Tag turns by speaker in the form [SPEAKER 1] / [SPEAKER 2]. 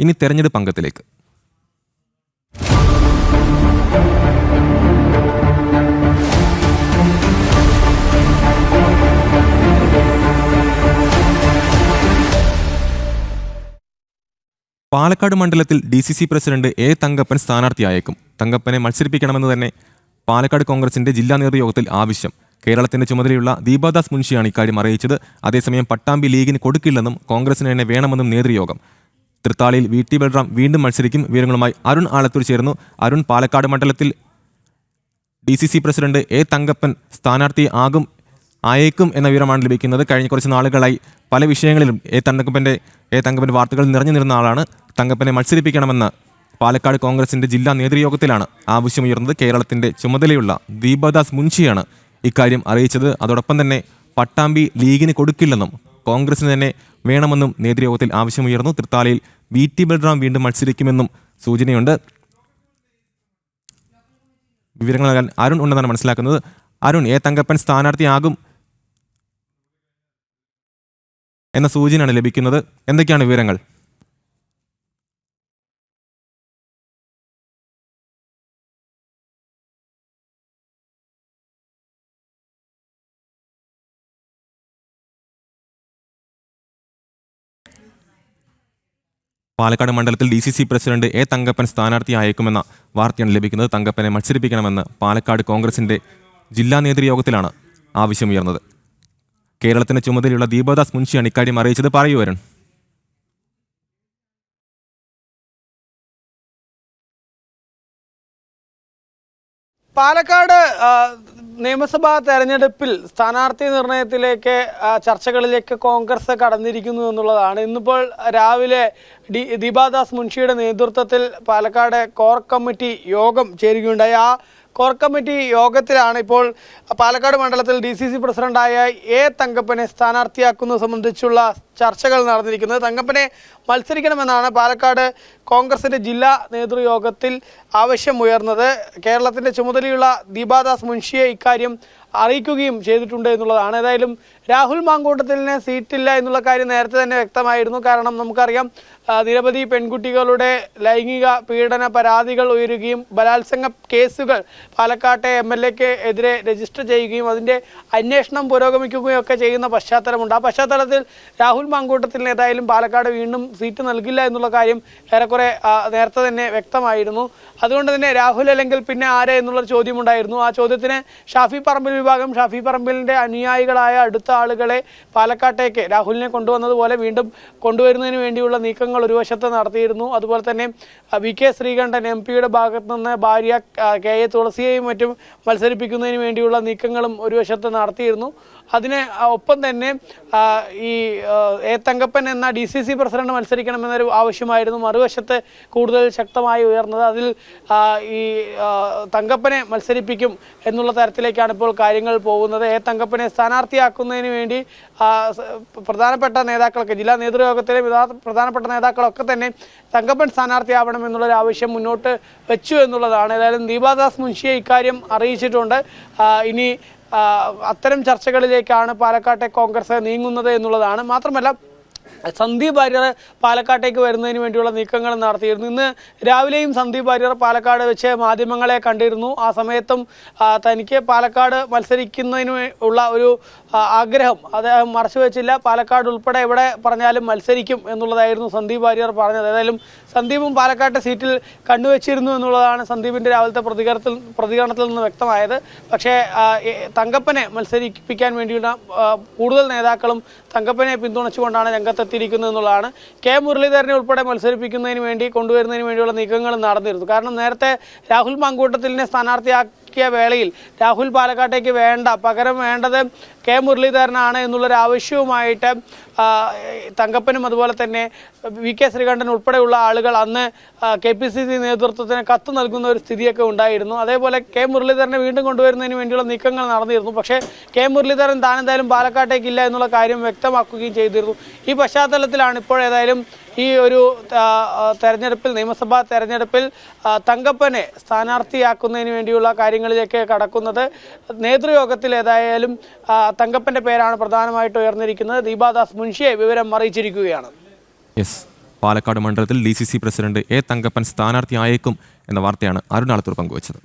[SPEAKER 1] ഇനി തെരഞ്ഞെടുപ്പ് അംഗത്തിലേക്ക്. പാലക്കാട് മണ്ഡലത്തിൽ DCC പ്രസിഡന്റ് A. തങ്കപ്പൻ സ്ഥാനാർത്ഥിയായേക്കും. തങ്കപ്പനെ മത്സരിപ്പിക്കണമെന്ന് തന്നെ പാലക്കാട് കോൺഗ്രസിന്റെ ജില്ലാ നേതൃയോഗത്തിൽ ആവശ്യം. കേരളത്തിന്റെ ചുമതലയുള്ള ദീപാദാസ് മുൻഷിയാണ് ഇക്കാര്യം അറിയിച്ചത്. അതേസമയം പട്ടാമ്പി ലീഗിന് കൊടുക്കില്ലെന്നും കോൺഗ്രസിന് തന്നെ വേണമെന്നും നേതൃയോഗം. തൃത്താലയിൽ VT ബൽറാം വീണ്ടും മത്സരിക്കും. വിവരങ്ങളുമായി അരുൺ ആലത്തൂർ ചേർന്നു. അരുൺ, പാലക്കാട് മണ്ഡലത്തിൽ DCC പ്രസിഡന്റ് A. തങ്കപ്പൻ സ്ഥാനാർത്ഥി ആയേക്കും എന്ന വിവരമാണ് ലഭിക്കുന്നത്. കഴിഞ്ഞ കുറച്ച് നാളുകളായി പല വിഷയങ്ങളിലും എ തങ്കപ്പൻ്റെ വാർത്തകൾ നിറഞ്ഞു നിന്ന ആളാണ്. തങ്കപ്പനെ മത്സരിപ്പിക്കണമെന്ന് പാലക്കാട് കോൺഗ്രസിന്റെ ജില്ലാ നേതൃയോഗത്തിലാണ് ആവശ്യമുയർന്നത്. കേരളത്തിന്റെ ചുമതലയുള്ള ദീപാദാസ് മുൻഷിയാണ് ഇക്കാര്യം അറിയിച്ചത്. അതോടൊപ്പം തന്നെ പട്ടാമ്പി ലീഗിന് കൊടുക്കില്ലെന്നും കോൺഗ്രസിന് തന്നെ വേണമെന്നും നേതൃയോഗത്തിൽ ആവശ്യമുയർന്നു. തൃത്താലയിൽ VT ബൽറാം വീണ്ടും മത്സരിക്കുമെന്നും സൂചനയുണ്ട്. വിവരങ്ങൾ നൽകാൻ അരുൺ ഉണ്ടെന്നാണ് മനസ്സിലാക്കുന്നത്. അരുൺ, A. തങ്കപ്പൻ സ്ഥാനാർത്ഥിയാകും എന്ന സൂചനയാണ് ലഭിക്കുന്നത്. എന്തൊക്കെയാണ് വിവരങ്ങൾ? പാലക്കാട് മണ്ഡലത്തിൽ DCC പ്രസിഡന്റ് A. തങ്കപ്പൻ സ്ഥാനാർത്ഥിയായേക്കുമെന്ന വാർത്തയാണ് ലഭിക്കുന്നത്. തങ്കപ്പനെ മത്സരിപ്പിക്കണമെന്ന് പാലക്കാട് കോൺഗ്രസിന്റെ ജില്ലാ നേതൃയോഗത്തിലാണ് ആവശ്യമുയർന്നത്. കേരളത്തിന് ചുമതലയുള്ള ദീപാദാസ് മുൻഷിയാണ് ഇക്കാര്യം അറിയിച്ചത്. പറയൂ അരുൺ.
[SPEAKER 2] പാലക്കാട് നിയമസഭാ തെരഞ്ഞെടുപ്പിൽ സ്ഥാനാർത്ഥി നിർണയത്തിലേക്ക് ചർച്ചകളിലേക്ക് കോൺഗ്രസ് കടന്നിരിക്കുന്നു എന്നുള്ളതാണ്. ഇന്നിപ്പോൾ രാവിലെ ദീപാദാസ് മുൻഷിയുടെ നേതൃത്വത്തിൽ പാലക്കാട് കോർ കമ്മിറ്റി യോഗം ചേരുകയുണ്ടായി. ആ കോർ കമ്മിറ്റി യോഗത്തിലാണ് ഇപ്പോൾ പാലക്കാട് മണ്ഡലത്തിൽ DCC പ്രസിഡന്റായ A. തങ്കപ്പനെ സ്ഥാനാർത്ഥിയാക്കുന്നത് സംബന്ധിച്ചുള്ള ചർച്ചകൾ നടന്നിരിക്കുന്നത്. തങ്കപ്പനെ മത്സരിക്കണമെന്നാണ് പാലക്കാട് കോൺഗ്രസിന്റെ ജില്ലാ നേതൃയോഗത്തിൽ ആവശ്യമുയർന്നത്. കേരളത്തിന്റെ ചുമതലയുള്ള ദീപാദാസ് മുൻഷിയെ ഇക്കാര്യം അറിയിക്കുകയും ചെയ്തിട്ടുണ്ട് എന്നുള്ളതാണ്. ഏതായാലും രാഹുൽ മാങ്കൂട്ടത്തിലിന് സീറ്റില്ല എന്നുള്ള കാര്യം നേരത്തെ തന്നെ വ്യക്തമായിരുന്നു. കാരണം നമുക്കറിയാം, നിരവധി പെൺകുട്ടികളുടെ ലൈംഗിക പീഡന പരാതികൾ ഉയരുകയും ബലാത്സംഗ കേസുകൾ പാലക്കാട്ടെ MLAക്ക് എതിരെ രജിസ്റ്റർ ചെയ്യുകയും അതിൻ്റെ അന്വേഷണം പുരോഗമിക്കുകയും ഒക്കെ ചെയ്യുന്ന പശ്ചാത്തലമുണ്ട്. ആ പശ്ചാത്തലത്തിൽ രാഹുൽ മാങ്കൂട്ടത്തിന് ഏതായാലും പാലക്കാട് വീണ്ടും സീറ്റ് നൽകില്ല എന്നുള്ള കാര്യം ഏറെക്കുറെ നേരത്തെ തന്നെ വ്യക്തമായിരുന്നു. അതുകൊണ്ട് തന്നെ രാഹുൽ അല്ലെങ്കിൽ പിന്നെ ആരെ എന്നുള്ളൊരു ചോദ്യമുണ്ടായിരുന്നു. ആ ചോദ്യത്തിന് ഷാഫി പറമ്പിൽ വിഭാഗം, ഷാഫി പറമ്പിലിൻ്റെ അനുയായികളായ അടുത്ത ആളുകളെ പാലക്കാട്ടേക്ക് രാഹുലിനെ കൊണ്ടുവന്നതുപോലെ വീണ്ടും കൊണ്ടുവരുന്നതിന് വേണ്ടിയുള്ള നീക്കങ്ങൾ ഒരു വശത്ത് നടത്തിയിരുന്നു. അതുപോലെ തന്നെ VK ശ്രീകണ്ഠൻ MP-യുടെ ഭാഗത്തു നിന്ന് ഭാര്യ KA തുളസിയെയും മറ്റും മത്സരിപ്പിക്കുന്നതിന് വേണ്ടിയുള്ള നീക്കങ്ങളും ഒരു വശത്ത് നടത്തിയിരുന്നു. അതിന് ഒപ്പം തന്നെ ഈ A. തങ്കപ്പൻ എന്ന DCC പ്രസിഡന്റ് മത്സരിക്കണമെന്നൊരു ആവശ്യമായിരുന്നു മറുവശത്ത് കൂടുതൽ ശക്തമായി ഉയർന്നത്. അതിൽ ഈ തങ്കപ്പനെ മത്സരിപ്പിക്കും എന്നുള്ള തരത്തിലേക്കാണ് ഇപ്പോൾ കാര്യങ്ങൾ പോകുന്നത്. A. തങ്കപ്പനെ സ്ഥാനാർത്ഥിയാക്കുന്നതിന് വേണ്ടി പ്രധാനപ്പെട്ട നേതാക്കളൊക്കെ, ജില്ലാ നേതൃയോഗത്തിലെ പ്രധാനപ്പെട്ട നേതാക്കളൊക്കെ തന്നെ തങ്കപ്പൻ സ്ഥാനാർത്ഥിയാവണം എന്നുള്ളൊരു ആവശ്യം മുന്നോട്ട് വെച്ചു എന്നുള്ളതാണ്. ഏതായാലും ദീപാദാസ് മുൻഷിയെ ഇക്കാര്യം അറിയിച്ചിട്ടുണ്ട്. ഇനി അത്തരം ചർച്ചകളിലേക്കാണ് പാലക്കാട്ടെ കോൺഗ്രസ് നീങ്ങുന്നത് എന്നുള്ളതാണ്. മാത്രമല്ല, സന്ദീപ് വാര്യർ പാലക്കാട്ടേക്ക് വരുന്നതിന് വേണ്ടിയുള്ള നീക്കങ്ങൾ നടത്തിയിരുന്നു. ഇന്ന് രാവിലെയും സന്ദീപ് വാര്യർ പാലക്കാട് വെച്ച് മാധ്യമങ്ങളെ കണ്ടിരുന്നു. ആ സമയത്തും തനിക്ക് പാലക്കാട് മത്സരിക്കുന്നതിന് ഉള്ള ഒരു ആഗ്രഹം അദ്ദേഹം മറച്ചു വെച്ചില്ല. പാലക്കാട് ഉൾപ്പെടെ എവിടെ പറഞ്ഞാലും മത്സരിക്കും എന്നുള്ളതായിരുന്നു സന്ദീപ് വാര്യർ പറഞ്ഞത്. ഏതായാലും സന്ദീപും പാലക്കാട്ടെ സീറ്റിൽ കണ്ണുവെച്ചിരുന്നു എന്നുള്ളതാണ് സന്ദീപിൻ്റെ രാവിലത്തെ പ്രതികരണത്തിൽ നിന്ന് വ്യക്തമായത്. പക്ഷേ തങ്കപ്പനെ മത്സരിപ്പിക്കാൻ വേണ്ടിയുള്ള കൂടുതൽ നേതാക്കളും തങ്കപ്പനെ പിന്തുണച്ചുകൊണ്ടാണ് രംഗത്തെത്തിയിരിക്കുന്നത് എന്നുള്ളതാണ്. K. മുരളീധരനെ ഉൾപ്പെടെ മത്സരിപ്പിക്കുന്നതിന് വേണ്ടി കൊണ്ടുവരുന്നതിന് വേണ്ടിയുള്ള നീക്കങ്ങൾ നടന്നിരുന്നു. കാരണം നേരത്തെ രാഹുൽ മാങ്കൂട്ടത്തിലിനെ സ്ഥാനാർത്ഥിയാക്കിയ വേളയിൽ രാഹുൽ പാലക്കാട്ടേക്ക് വേണ്ട, പകരം വേണ്ടത് K. മുരളീധരനാണ് എന്നുള്ളൊരു ആവശ്യവുമായിട്ട് തങ്കപ്പനും അതുപോലെ തന്നെ VK ശ്രീകണ്ഠൻ ഉൾപ്പെടെയുള്ള ആളുകൾ അന്ന് KPCC നേതൃത്വത്തിന് കത്ത് നൽകുന്ന ഒരു സ്ഥിതിയൊക്കെ ഉണ്ടായിരുന്നു. അതേപോലെ K. മുരളീധരനെ വീണ്ടും കൊണ്ടുവരുന്നതിന് വേണ്ടിയുള്ള നീക്കങ്ങൾ നടന്നിരുന്നു. പക്ഷേ K. മുരളീധരൻ താനെന്തായാലും പാലക്കാട്ടേക്കില്ല എന്നുള്ള കാര്യം വ്യക്തമാക്കുകയും ചെയ്തിരുന്നു. ഈ പശ്ചാത്തലത്തിലാണ് ഇപ്പോൾ ഏതായാലും ഈ ഒരു തെരഞ്ഞെടുപ്പിൽ, നിയമസഭാ തെരഞ്ഞെടുപ്പിൽ തങ്കപ്പനെ സ്ഥാനാർത്ഥിയാക്കുന്നതിന് വേണ്ടിയുള്ള കാര്യങ്ങളിലേക്ക് കടക്കുന്നത്. നേതൃയോഗത്തിൽ ഏതായാലും തങ്കപ്പൻ്റെ പേരാണ് പ്രധാനമായിട്ട് ഉയർന്നിരിക്കുന്നത്. ദീപാദാസ് മുൻഷിയെ വിവരം അറിയിച്ചിരിക്കുകയാണ്.
[SPEAKER 1] പാലക്കാട് മണ്ഡലത്തിൽ DCC പ്രസിഡന്റ് A തങ്കപ്പൻ സ്ഥാനാർത്ഥിയായേക്കും എന്ന വാർത്തയാണ് അരുണാളത്തൂർ പങ്കുവച്ചത്.